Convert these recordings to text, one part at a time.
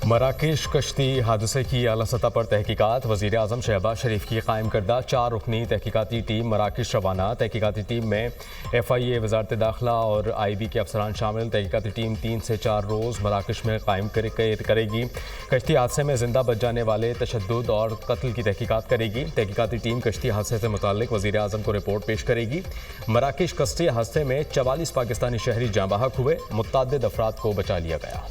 Marrakesh कश्ती हादसे की आला सतह पर तहकीकात। वज़ीर आज़म शहबाज शरीफ की कायम करदा 4 रुकनी तहकीकाती टीम मराकेश रवाना। तहकीकाती टीम में FIA, वजारत दाखिला और IB के अफसरान शामिल। तहकीकाती टीम 3 से 4 रोज़ मराकेश में कायम करेगी। कश्ती हादसे में जिंदा बच जाने वाले तशद्दुद और कत्ल की तहकीकात करेगी। तहकीकाती टीम कश्ती हादसे से मुताल्लिक वज़ीर आज़म को रिपोर्ट पेश करेगी। मराकेश कश्ती हादसे में 44 पाकिस्तानी शहरी जाँ बहक हुए, मुतअद्दिद अफराद को बचा लिया गया।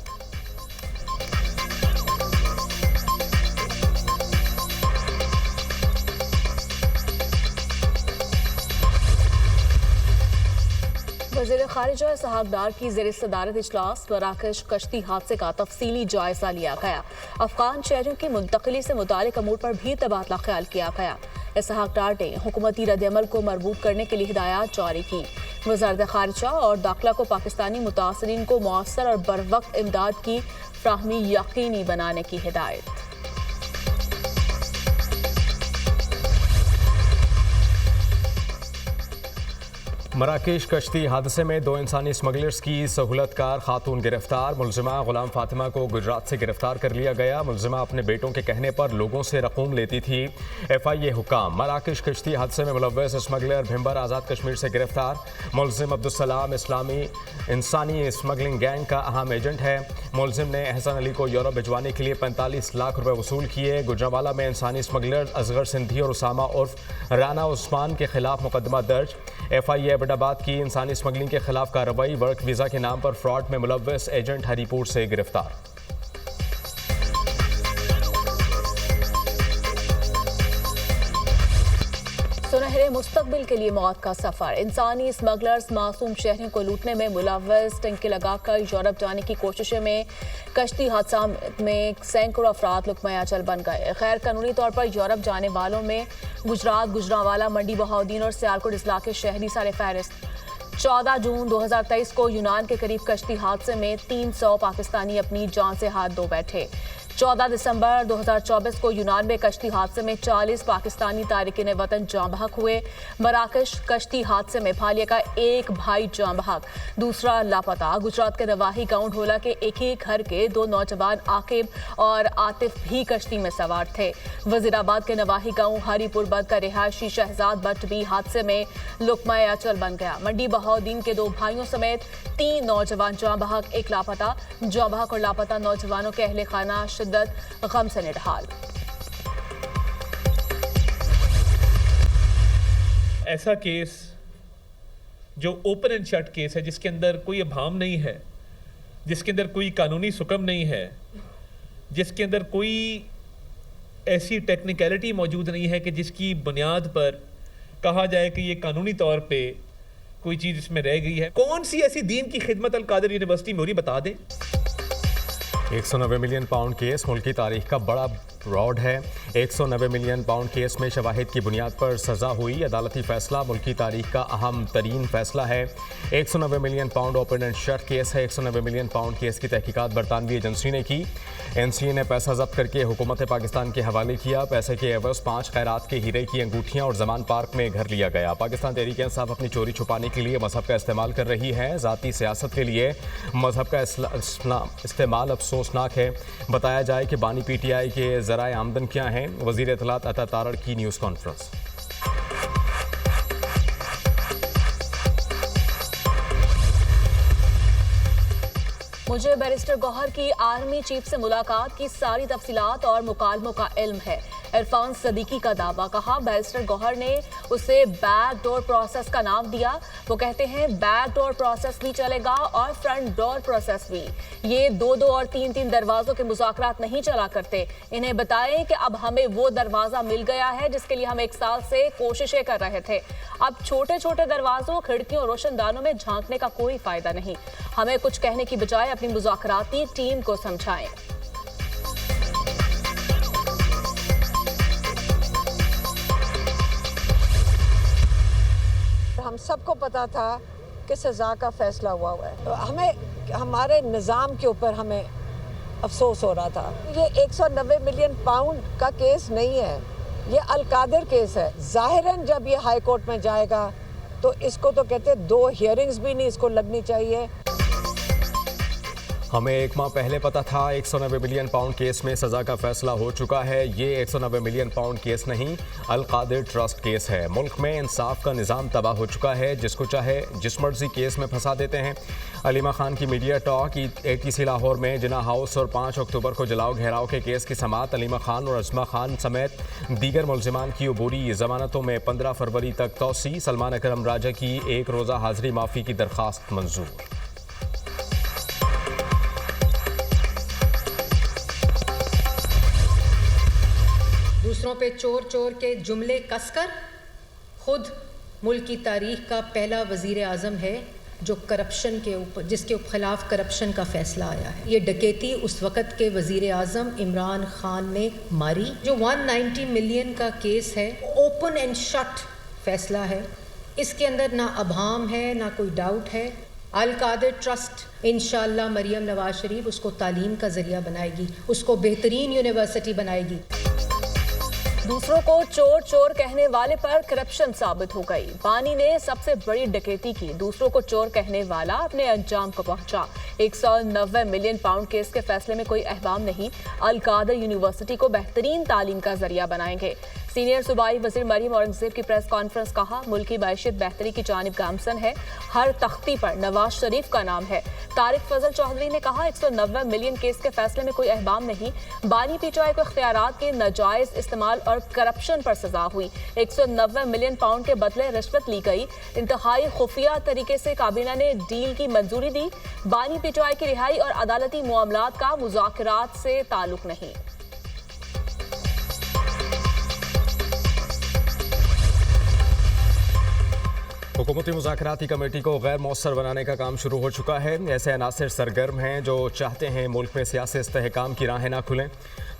वज़ीर ख़ारिजा इसहाक़ डार की ज़ेर सदारत इजलास मराकेश कश्ती हादसे का तफसीली जायजा लिया गया। अफ़गान शहरियों की मुंतकिली से मुतालिक अमूर पर भी तबादला ख्याल किया गया। इसहाक़ डार ने हुकूमती रद्द-ए-अमल को मरबूत करने के लिए हिदायत जारी की। वज़ारत ख़ारिजा और दाखिला को पाकिस्तानी मुतासरीन को मौसर और बरवक्त इमदाद की फ्राहमी यकीनी बनाने की हिदायत। मराकेश कश्ती हादसे में 2 इंसानी स्मगलर्स की सहूलतकार खातून गिरफ्तार। मुलजिमा गुलाम फातिमा को गुजरात से गिरफ्तार कर लिया गया। मुलजिमा अपने बेटों के कहने पर लोगों से रकूम लेती थी। FIA हुकाम। मराकेश कश्ती हादसे में मुलव्वस स्मगलर भिंबर आज़ाद कश्मीर से गिरफ्तार। मुलजिम अब्दुलसलाम इस्लामी इंसानी स्मगलिंग गैंग का अहम एजेंट है। मुलजिम ने एहसन अली को यूरोप भिजवाने के लिए 45 लाख रुपए वसूल किए। गुजरावाला में इंसानी स्मगलर असगर सिंधी और उसामा उर्फ राना उस्मान के खिलाफ मुकदमा दर्ज। FIA एबटाबाद की इंसानी स्मगलिंग के खिलाफ कार्रवाई। वर्क वीज़ा के नाम पर फ्रॉड में मुलव्वस एजेंट हरीपुर से गिरफ्तार। सुनहरे मुस्तकबिल के लिए मौत का सफर। इंसानी स्मगलर्स मासूम शहरियों को लूटने में मुलव्वस टंकी लगाकर यूरोप जाने की कोशिशों में कश्ती हादसा में सैकड़ों अफराद लुक़मा अजल बन गए। गैर कानूनी तौर पर यूरोप जाने वालों में गुजरात, गुजरांवाला, मंडी बहाउद्दीन और सियालकोट अजला के शहरी सारे फहरिस्त। 14 जून 2023 को यूनान के करीब कश्ती हादसे में 300 पाकिस्तानी अपनी जान से हाथ धो बैठे। 14 दिसंबर 2024 को यूनान में कश्ती हादसे में 40 पाकिस्तानी तारिकीन वतन जाँ बहक हुए। मराकेश कश्ती हादसे में फालिया का एक भाई जाँ बहक, दूसरा लापता। गुजरात के नवाही गांव ढोला के एक ही घर के 2 नौजवान आकिब और आतिफ भी कश्ती में सवार थे। वजीराबाद के नवाही गांव हरीपुर बद का रिहायशी शहजाद भट्ट भी हादसे में लुक़मा अचल बन गया। मंडी बहाउद्दीन के 2 भाइयों समेत 3 नौजवान जाँ बहक, एक लापता। जाँ बहक और लापता नौजवानों के अहले खाना गम से निढाल। ऐसा केस जो ओपन एंड शट केस है, जिसके अंदर कोई अभाम नहीं है, जिसके अंदर कोई कानूनी सुकम नहीं है, जिसके अंदर कोई ऐसी टेक्निकलिटी मौजूद नहीं है कि जिसकी बुनियाद पर कहा जाए कि ये कानूनी तौर पे कोई चीज़ इसमें रह गई है। कौन सी ऐसी दीन की खिदमत अल कादिर यूनिवर्सिटी में हो रही, बता दें। 190 मिलियन पाउंड केस मुल्की तारीख का बड़ा फ्रॉड है। 190 मिलियन पाउंड केस में शवाहिद की बुनियाद पर सज़ा हुई। अदालती फैसला मुल्की तारीख का अहम तरीन फैसला है। 190 million pound open and shut case है। 190 मिलियन पाउंड केस की तहकीकात बरतानवी एजेंसी ने की। NCA ने पैसा जब्त करके हुकूमत पाकिस्तान के हवाले किया। पैसे के एवज़ 5 खैरात के हीरे की अंगूठियाँ और जमान पार्क में घर लिया गया। पाकिस्तान तहरीक इंसाफ अपनी चोरी छुपाने के लिए मजहब का इस्तेमाल कर रही है। ज़ाती सियासत के लिए मजहब का इस्तेमाल अफसोसनाक है। बताया जाए कि बानी PTI के ज़राए आमदन क्या हैं। वज़ीर इत्तलात अता तारड़ की न्यूज़ कॉन्फ्रेंस। मुझे बैरिस्टर गौहर की आर्मी चीफ से मुलाकात की सारी तफसीलात और मुकालमों का इल्म है। इरफान सदीकी का दावा। कहा बैरिस्टर गौहर ने उसे बैक डोर प्रोसेस का नाम दिया। वो कहते हैं बैक डोर प्रोसेस भी चलेगा और फ्रंट डोर प्रोसेस भी। ये 2-2 और 3-3 दरवाजों के मुज़ाकरात नहीं चला करते। इन्हें बताएं कि अब हमें वो दरवाजा मिल गया है जिसके लिए हम 1 साल से कोशिशें कर रहे थे। अब छोटे छोटे दरवाजों, खिड़कियों, रोशनदानों में झांकने का कोई फायदा नहीं। हमें कुछ कहने की बजाय अपनी मुज़ाकराती टीम को समझाएं। हम सबको पता था कि सज़ा का फैसला हुआ है, तो हमें हमारे निज़ाम के ऊपर हमें अफसोस हो रहा था। ये 190 मिलियन पाउंड का केस नहीं है, ये अल कादिर केस है। ज़ाहिरन जब ये हाई कोर्ट में जाएगा तो इसको तो कहते 2 हियरिंग्स भी नहीं इसको लगनी चाहिए। हमें एक माह पहले पता था 190 मिलियन पाउंड केस में सजा का फैसला हो चुका है। ये 190 मिलियन पाउंड केस नहीं, अल कादिर ट्रस्ट केस है। मुल्क में इंसाफ का निज़ाम तबाह हो चुका है, जिसको चाहे जिस मर्जी केस में फंसा देते हैं। अलीमा खान की मीडिया टॉक ATC लाहौर में जिना हाउस और 5 अक्टूबर को जलाओ घेराव के केस की समाअत अलीमा खान और अजमा खान समेत दीगर मुलजिमान की अबूरी जमानतों में 15 फरवरी तक तौसी। सलमान अकरम राजा की एक रोज़ा हाजिरी माफ़ी की दरख्वास्त मंजूर। दूसरों पे चोर चोर के जुमले कसकर खुद मुल्क की तारीख का पहला वज़ीर आज़म है जो करप्शन के ऊपर, जिसके खिलाफ करप्शन का फैसला आया है। ये डकैती उस वक़्त के वज़ीर आज़म इमरान खान ने मारी। जो 190 मिलियन का केस है, ओपन एंड शट फैसला है। इसके अंदर ना अभाम है, ना कोई डाउट है। अल कादिर ट्रस्ट इंशाअल्लाह मरियम नवाज शरीफ उसको तालीम का ज़रिया बनाएगी, उसको बेहतरीन यूनिवर्सिटी बनाएगी। दूसरों को चोर चोर कहने वाले पर करप्शन साबित हो गई। बानी ने सबसे बड़ी डकैती की, दूसरों को चोर कहने वाला अपने अंजाम को पहुंचा। 190 मिलियन पाउंड केस के फैसले में कोई अहबाम नहीं। अल कादिर यूनिवर्सिटी को बेहतरीन तालीम का जरिया बनाएंगे। सीनियर सूबाई वजीर मरियम औरंगजेब की प्रेस कॉन्फ्रेंस, कहा मुल्क की मैशियत बेहतरी की जानिब गामसन है। हर तख्ती पर नवाज शरीफ का नाम है। तारिक फजल चौधरी ने कहा 190 मिलियन केस के फैसले में कोई अहबाम नहीं। बानी PTI को इख्तियारात के नाजायज इस्तेमाल और करप्शन पर सजा हुई। 190 मिलियन पाउंड के बदले रिश्वत ली गई। इंतहाई खुफिया तरीके से काबीना ने डील की मंजूरी दी। बानी PTI की रिहाई और अदालती मामलात का मुज़ाकरात से ताल्लुक नहीं। हुकूमती मुज़ाकराती कमेटी को गैर मौसर बनाने का काम शुरू हो चुका है। ऐसे अनासर सरगर्म हैं जो चाहते हैं मुल्क में सियासी इस्तेहकाम की राहें ना खुलें।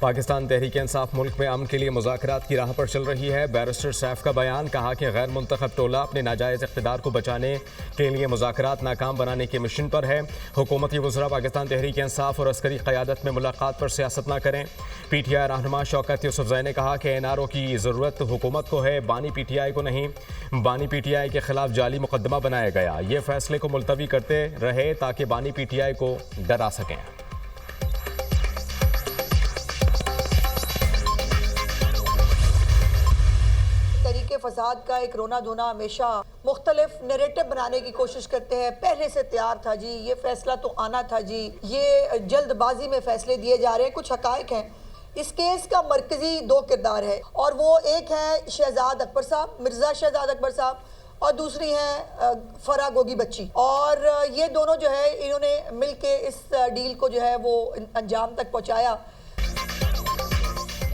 पाकिस्तान तहरीक इंसाफ मुल्क में अमन के लिए मुज़ाकरात की राह पर चल रही है। बैरिस्टर सैफ का बयान, कहा कि गैर मुंतखब टोला अपने नाजायज़ इक़्तिदार को बचाने के लिए मुज़ाकरात नाकाम बनाने की मिशन पर है। हुकूमती वज़रा पाकिस्तान तहरीक इंसाफ और अस्करी क़यादत में मुलाकात पर सियासत ना करें। PTI रहनुमा शौकत यूसुफज़ई ने कहा कि NRO की ज़रूरत हुकूमत को है, बानी PTI को नहीं। बानी PTI के खिलाफ जाली मुकदमा बनाया गया। ये फैसले को मुलतवी करते रहे ताकि बानी PTI को डरा सकें। तरीके फसाद का एक रोना धोना हमेशा मुख्तलिफ नैरेटिव बनाने की कोशिश करते हैं। पहले से तैयार था जी, ये फैसला तो आना था जी, ये जल्दबाजी में फैसले दिए जा रहे हैं। कुछ हकायक हैं। इस केस का मरकजी 2 किरदार है और वो एक है शहजाद अकबर साहब, मिर्ज़ा शहजाद अकबर साहब, और दूसरी हैं फरा गोगी बच्ची। और ये दोनों जो है इन्होंने मिलके इस डील को जो है वो अंजाम तक पहुंचाया।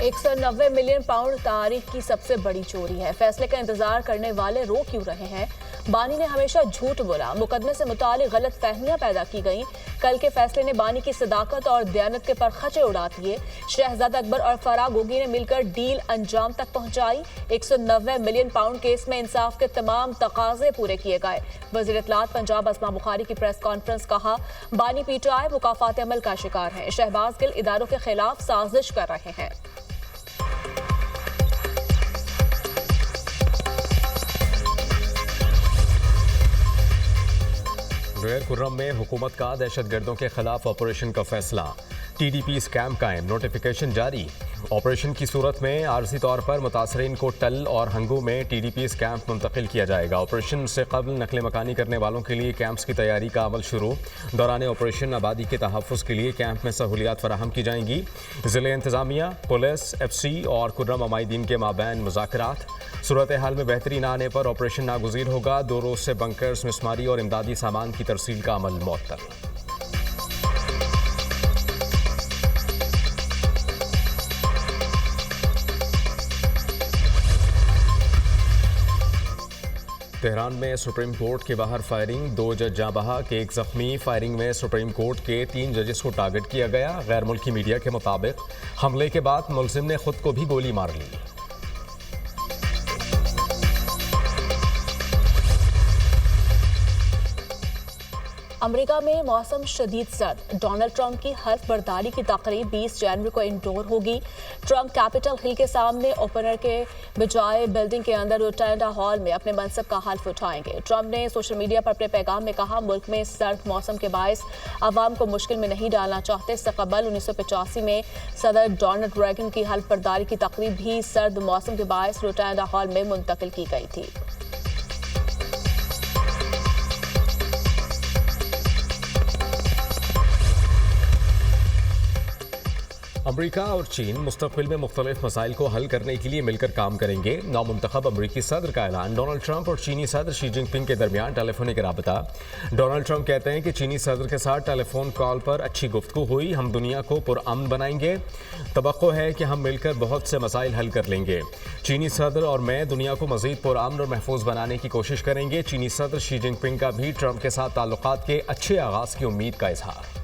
190 मिलियन पाउंड तारीख की सबसे बड़ी चोरी है। फैसले का इंतजार करने वाले रो क्यों रहे हैं? बानी ने हमेशा झूठ बोला, मुकदमे से मुतालिक गलत फहमियां पैदा की गईं। कल के फैसले ने बानी की सदाकत और दयानत के परखचे उड़ा दिए। शहजाद अकबर और फराह गोगी ने मिलकर डील अंजाम तक पहुंचाई। 190 मिलियन पाउंड केस में इंसाफ के तमाम तकाजे पूरे किए गए। वज़ीर इत्तलात पंजाब अस्मा बुखारी की प्रेस कॉन्फ्रेंस, कहा बानी PTI मुकाफात अमल का शिकार है। शहबाज गिल इदारों के खिलाफ साजिश कर रहे हैं। ज़ुहैर खुर्रम में हुकूमत का दहशतगर्दों के खिलाफ ऑपरेशन का फैसला। TDP स्कैम कायम, नोटिफिकेशन जारी। ऑपरेशन की सूरत में आर्जी तौर पर मुतासरीन को टल और हंगू में TDP कैंप मुंतकिल किया जाएगा। ऑपरेशन से कबल नकल मकानी करने वालों के लिए कैंप्स की तैयारी का अमल शुरू। दौरान ऑपरेशन आबादी के तहफ़्फ़ुज़ के लिए कैंप में सहूलियात फराहम की जाएंगी। ज़िले इंतज़ामिया, पुलिस, FC और खुर्रम अमायदीन के माबैन मुज़ाकरात। सूरत हाल में बेहतरी न आने पर ऑपरेशन नागुज़ीर होगा। 2 रोज़ से बंकर्स, मिसमारी और इमदादी सामान की तरसील का अमल मुअत्तल। तेहरान में सुप्रीम कोर्ट के बाहर फायरिंग, 2 जज जाँ बहक, 1 जख्मी। फायरिंग में सुप्रीम कोर्ट के 3 जजेस को टारगेट किया गया। गैर मुल्की मीडिया के मुताबिक हमले के बाद मुलजिम ने खुद को भी गोली मार ली। अमेरिका में मौसम शदीद सर्द। डोनाल्ड ट्रंप की हल्फ बर्दारी की तकरीब 20 जनवरी को इंडोर होगी। ट्रंप कैपिटल हिल के सामने ओपनर के बजाय बिल्डिंग के अंदर रोटांडा हॉल में अपने मनसब का हल्फ उठाएंगे। ट्रंप ने सोशल मीडिया पर अपने पैगाम में कहा, मुल्क में सर्द मौसम के बायस अवाम को मुश्किल में नहीं डालना चाहते। इससे कबल 1985 में सदर डोनाल्ड रेगन की हल्फ बर्दारी की तकरीब भी सर्द मौसम के बायस रोटांडा हॉल में मुंतकिल की गई थी। अमरीका और चीन मुस्तक़बिल में मुख्तलिफ मसाइल को हल करने के लिए मिलकर काम करेंगे। नौमुंतखब अमरीकी सदर का ऐलान। डोनाल्ड ट्रंप और चीनी सदर शी जिनपिंग के दरमियान टेलीफोनिक राबता। डोनाल्ड ट्रंप कहते हैं कि चीनी सदर के साथ टेलीफोन कॉल पर अच्छी गुफ्तगू हुई। हम दुनिया को पुरअमन बनाएंगे। तवक्को है कि हम मिलकर बहुत से मसाइल हल कर लेंगे। चीनी सदर और मैं दुनिया को मज़ीद पुरअमन और महफूज बनाने की कोशिश करेंगे। चीनी सदर शी जिनपिंग का भी ट्रंप के साथ ताल्लुकात के अच्छे आगाज़ की उम्मीद का इजहार।